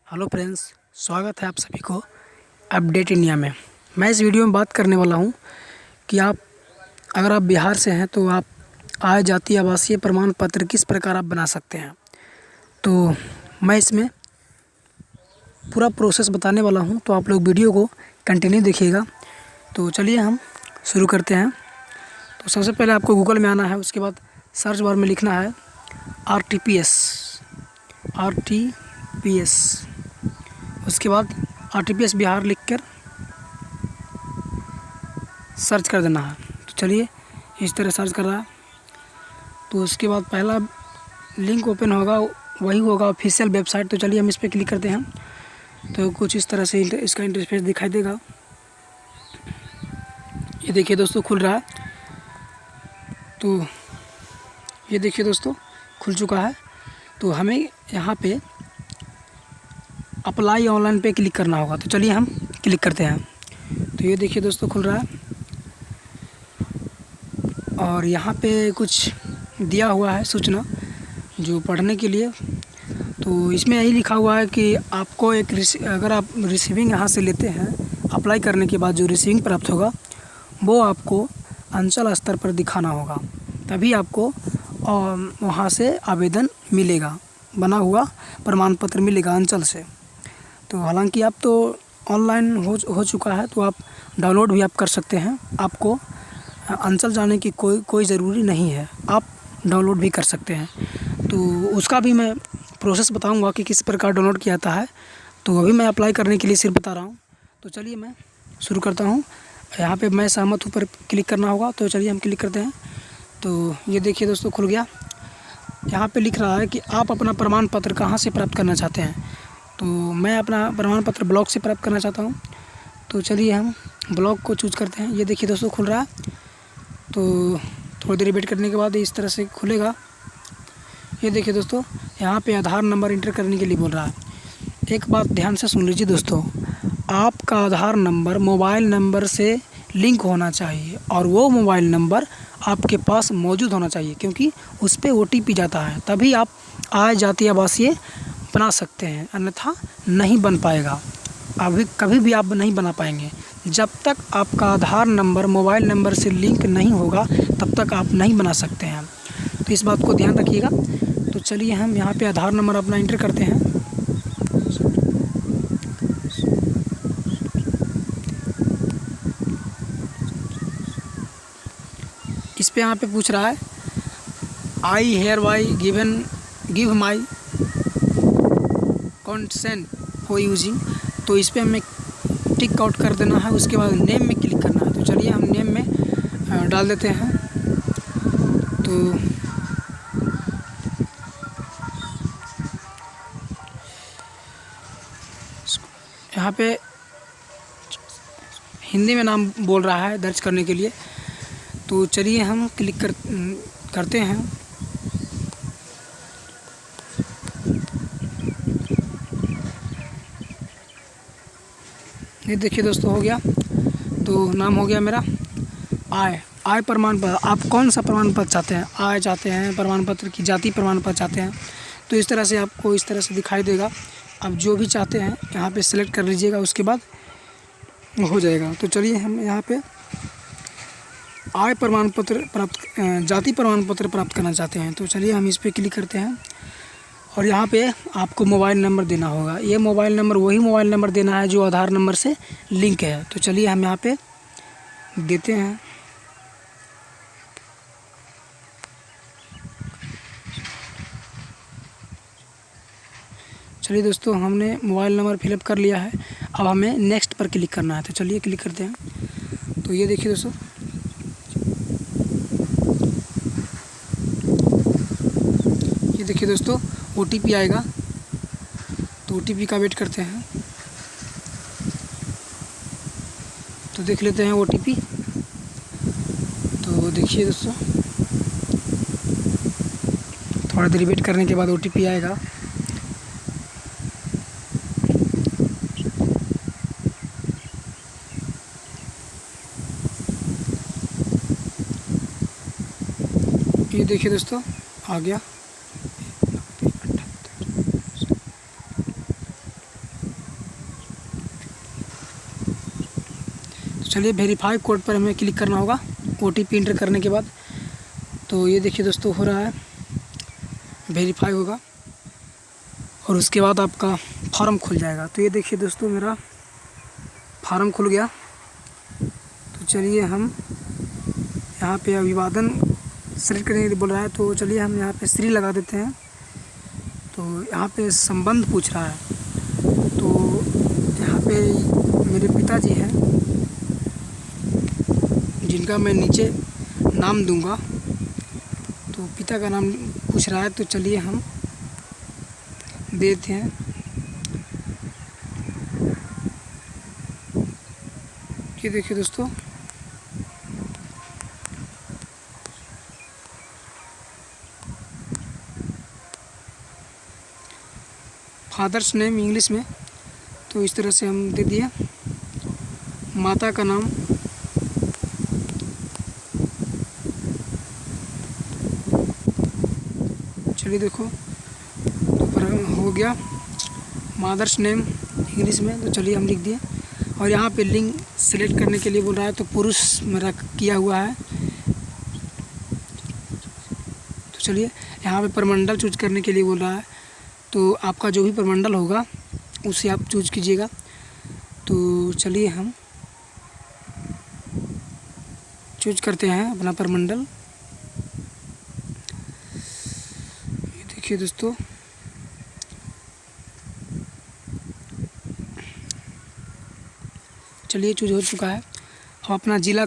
Hello friends, स्वागत है आप सभी को अपडेट इंडिया में। मैं इस वीडियो में बात करने वाला हूं कि अगर आप बिहार से हैं तो आप आय जाति आवासीय प्रमाण पत्र किस प्रकार आप बना सकते हैं। तो मैं इसमें पूरा प्रोसेस बताने वाला हूं, तो आप लोग वीडियो को कंटिन्यू देखिएगा। तो चलिए हम शुरू करते हैं। तो सबसे पहले आपको गूगल में आना है, उसके बाद सर्च बार में लिखना है RTPS। उसके बाद RTPS बिहार लिखकर सर्च कर देना है। तो चलिए इस तरह सर्च कर रहा है। तो उसके बाद पहला लिंक ओपन होगा, वही होगा ऑफिशियल वेबसाइट। तो चलिए हम इस पर क्लिक करते हैं। तो कुछ इस तरह से इसका इंटरफेस दिखाई देगा। ये देखिए दोस्तों, खुल रहा है। तो ये देखिए दोस्तों, खुल चुका है। तो हमें यहाँ पे अप्लाई ऑनलाइन पे क्लिक करना होगा। तो चलिए हम क्लिक करते हैं। तो ये देखिए दोस्तों, खुल रहा है और यहाँ पे कुछ दिया हुआ है सूचना जो पढ़ने के लिए। तो इसमें यही लिखा हुआ है कि आपको अगर आप रिसीविंग यहाँ से लेते हैं, अप्लाई करने के बाद जो रिसीविंग प्राप्त होगा वो आपको अंचल स्तर पर दिखाना होगा, तभी आपको वहाँ से आवेदन मिलेगा, बना हुआ प्रमाण पत्र मिलेगा अंचल से। तो हालांकि आप तो ऑनलाइन हो चुका है, तो आप डाउनलोड भी आप कर सकते हैं। आपको अंचल जाने की कोई ज़रूरी नहीं है, आप डाउनलोड भी कर सकते हैं। तो उसका भी मैं प्रोसेस बताऊंगा कि किस प्रकार डाउनलोड किया जाता है। तो अभी मैं अप्लाई करने के लिए सिर्फ बता रहा हूं। तो चलिए मैं शुरू करता हूं। यहाँ पे मैं सहमत हूँ पर क्लिक करना होगा। तो चलिए हम क्लिक करते हैं। तो ये देखिए दोस्तों, खुल गया। यहाँ पे लिख रहा है कि आप अपना प्रमाण पत्र कहाँ से प्राप्त करना चाहते हैं। तो मैं अपना प्रमाण पत्र ब्लॉक से प्राप्त करना चाहता हूँ। तो चलिए हम ब्लॉक को चूज़ करते हैं। ये देखिए दोस्तों, खुल रहा है। तो थोड़ी देर वेट करने के बाद इस तरह से खुलेगा। ये देखिए दोस्तों, यहाँ पे आधार नंबर इंटर करने के लिए बोल रहा है। एक बात ध्यान से सुन लीजिए दोस्तों, आपका आधार नंबर मोबाइल नंबर से लिंक होना चाहिए और वो मोबाइल नंबर आपके पास मौजूद होना चाहिए, क्योंकि उस पर OTP जाता है, तभी आप आय जाति आवासीय बना सकते हैं, अन्यथा नहीं बन पाएगा। अभी कभी भी आप नहीं बना पाएंगे। जब तक आपका आधार नंबर मोबाइल नंबर से लिंक नहीं होगा तब तक आप नहीं बना सकते हैं। तो इस बात को ध्यान रखिएगा। तो चलिए हम यहाँ पे आधार नंबर अपना इंटर करते हैं। इस पे यहाँ पे पूछ रहा है I hereby give my consent for using. तो इस पे हमें टिक आउट कर देना है। उसके बाद नेम में क्लिक करना है। तो चलिए हम नेम में डाल देते हैं। तो यहाँ पे हिंदी में नाम बोल रहा है दर्ज करने के लिए। तो चलिए हम क्लिक करते हैं। ये देखिए दोस्तों, हो गया। तो नाम हो गया मेरा आय प्रमाण पत्र। आप कौन सा प्रमाण पत्र चाहते हैं? आय चाहते हैं प्रमाण पत्र की, जाति प्रमाण पत्र चाहते हैं? तो इस तरह से आपको इस तरह से दिखाई देगा। आप जो भी चाहते हैं यहाँ पे सिलेक्ट कर लीजिएगा, उसके बाद हो जाएगा। तो चलिए हम यहाँ पे आय प्रमाण पत्र प्राप्त जाति प्रमाण पत्र प्राप्त करना चाहते हैं। तो चलिए हम इस पर क्लिक करते हैं और यहाँ पे आपको मोबाइल नंबर देना होगा। ये मोबाइल नंबर वही मोबाइल नंबर देना है जो आधार नंबर से लिंक है। तो चलिए हम यहाँ पे देते हैं। चलिए दोस्तों, हमने मोबाइल नंबर फिलअप कर लिया है। अब हमें नेक्स्ट पर क्लिक करना है। तो चलिए क्लिक करते हैं। तो ये देखिए दोस्तों, देखिए दोस्तों, OTP आएगा। तो OTP का वेट करते हैं। तो देख लेते हैं OTP। तो देखिए दोस्तों, थोड़ा देर वेट करने के बाद OTP आएगा। ये देखिए दोस्तों, आ गया। चलिए वेरीफाई कोड पर हमें क्लिक करना होगा OTP इंटर करने के बाद। तो ये देखिए दोस्तों हो रहा है, वेरीफाई होगा और उसके बाद आपका फॉर्म खुल जाएगा। तो ये देखिए दोस्तों मेरा फार्म खुल गया। तो चलिए हम यहाँ पे अभिवादन सेलेक्ट करने के लिए बोल रहा है, तो चलिए हम यहाँ पे श्री लगा देते हैं। तो यहाँ पे संबंध पूछ रहा है, तो यहाँ पे मेरे पिताजी हैं जिनका मैं नीचे नाम दूंगा। तो पिता का नाम पूछ रहा है, तो चलिए हम देते हैं। ये देखिए दोस्तों फादर्स नेम इंग्लिश में, तो इस तरह से हम दे दिए। माता का नाम, चलिए देखो तो पर हो गया मदर्स नेम इंग्लिश में, तो चलिए हम लिख दिए। और यहाँ पे लिंग सेलेक्ट करने के लिए बोल रहा है, तो पुरुष मेरा किया हुआ है। तो चलिए यहाँ पे प्रमंडल चूज करने के लिए बोल रहा है, तो आपका जो भी प्रमंडल होगा उसे आप चूज कीजिएगा। तो चलिए हम चूज करते हैं अपना प्रमंडल। ये देखिए दोस्तों चलिए चूज हो चुका है। अब अपना ज़िला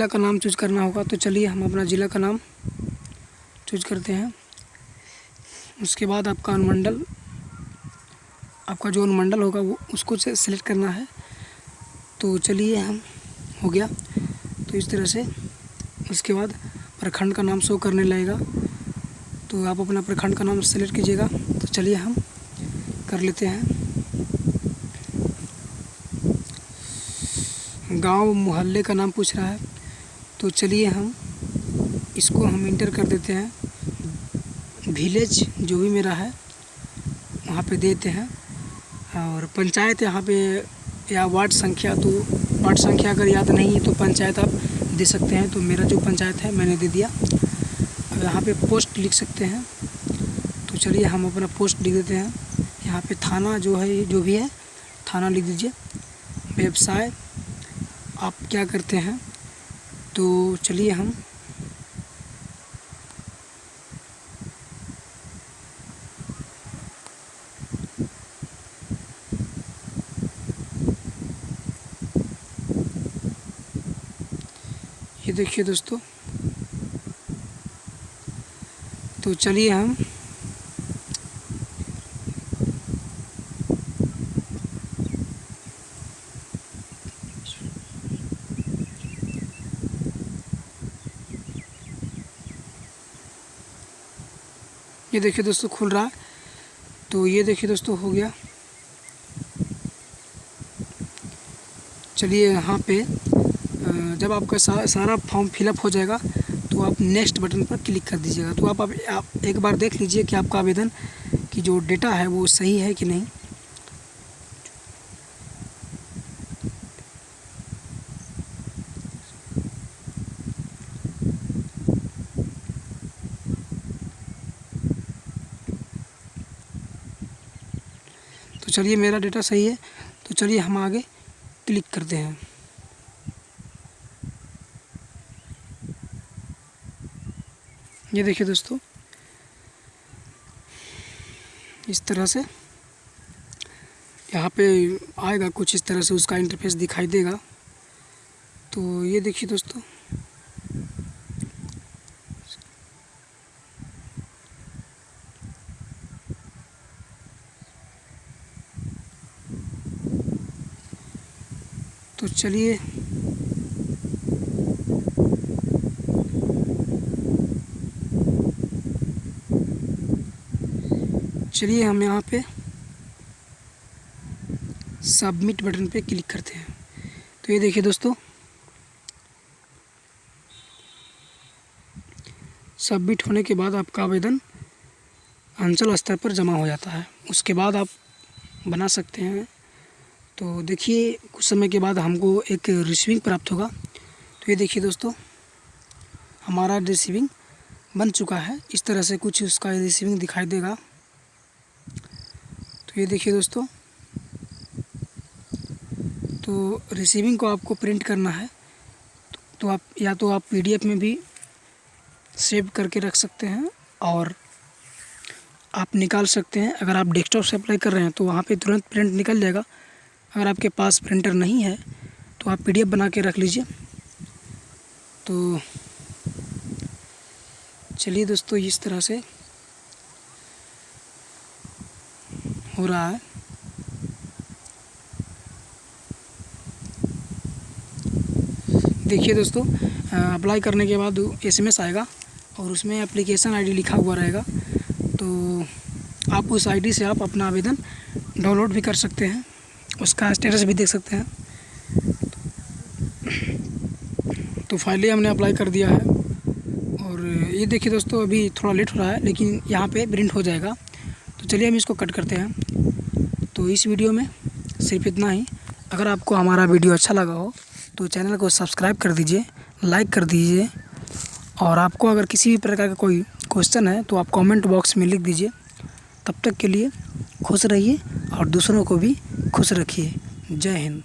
का नाम चूज करना होगा, तो चलिए हम अपना ज़िला का नाम चूज करते हैं। उसके बाद आपका अनुमंडल, आपका जो अनुमंडल होगा वो उसको सेलेक्ट करना है। तो चलिए हम हो गया। तो इस तरह से उसके बाद प्रखंड का नाम शो करने लगेगा, तो आप अपना प्रखंड का नाम सेलेक्ट कीजिएगा। तो चलिए हम कर लेते हैं। गांव मोहल्ले का नाम पूछ रहा है, तो चलिए हम इसको हम इंटर कर देते हैं। विलेज जो भी मेरा है वहाँ पे देते हैं। और पंचायत यहाँ पे या वार्ड संख्या, तो वार्ड संख्या अगर याद नहीं है तो पंचायत आप दे सकते हैं। तो मेरा जो पंचायत है मैंने दे दिया। अब यहाँ पे पोस्ट लिख सकते हैं, तो चलिए हम अपना पोस्ट लिख देते हैं। यहाँ पे थाना जो है, जो भी है थाना लिख दीजिए। व्यवसाय आप क्या करते हैं, तो चलिए हम ये देखिए दोस्तों, तो चलिए हम ये देखिए दोस्तों खुल रहा है। तो ये देखिए दोस्तों हो गया। चलिए यहाँ पे जब आपका सारा फॉर्म फिलअप हो जाएगा तो आप नेक्स्ट बटन पर क्लिक कर दीजिएगा। तो आप एक बार देख लीजिए कि आपका आवेदन की जो डेटा है वो सही है कि नहीं। तो चलिए मेरा डेटा सही है, तो चलिए हम आगे क्लिक करते हैं। ये देखिए दोस्तों इस तरह से यहाँ पे आएगा, कुछ इस तरह से उसका इंटरफेस दिखाई देगा। तो ये देखिए दोस्तों तो चलिए हम यहाँ पे सबमिट बटन पे क्लिक करते हैं। तो ये देखिए दोस्तों सबमिट होने के बाद आपका आवेदन अंचल स्तर पर जमा हो जाता है। उसके बाद आप बना सकते हैं तो देखिए कुछ समय के बाद हमको एक रिसीविंग प्राप्त होगा। तो ये देखिए दोस्तों, हमारा रिसीविंग बन चुका है। इस तरह से कुछ उसका रिसीविंग दिखाई देगा। तो ये देखिए दोस्तों, तो रिसीविंग को आपको प्रिंट करना है तो आप या तो आप PDF में भी सेव करके रख सकते हैं और आप निकाल सकते हैं। अगर आप डेस्कटॉप से अप्लाई कर रहे हैं तो वहाँ पे तुरंत प्रिंट निकल जाएगा। अगर आपके पास प्रिंटर नहीं है तो आप PDF बना के रख लीजिए। तो चलिए दोस्तों, इस तरह से हो रहा है। देखिए दोस्तों, अप्लाई करने के बाद SMS आएगा और उसमें एप्लीकेशन ID लिखा हुआ रहेगा। तो आप उस ID से आप अपना आवेदन डाउनलोड भी कर सकते हैं, उसका स्टेटस भी देख सकते हैं। तो फाइनली हमने अप्लाई कर दिया है और ये देखिए दोस्तों, अभी थोड़ा लेट हो रहा है लेकिन यहाँ पे प्रिंट हो जाएगा। तो चलिए हम इसको कट करते हैं। तो इस वीडियो में सिर्फ इतना ही। अगर आपको हमारा वीडियो अच्छा लगा हो तो चैनल को सब्सक्राइब कर दीजिए, लाइक कर दीजिए और आपको अगर किसी भी प्रकार का कोई क्वेश्चन है तो आप कमेंट बॉक्स में लिख दीजिए। तब तक के लिए खुश रहिए और दूसरों को भी खुश रखिए। जय हिंद।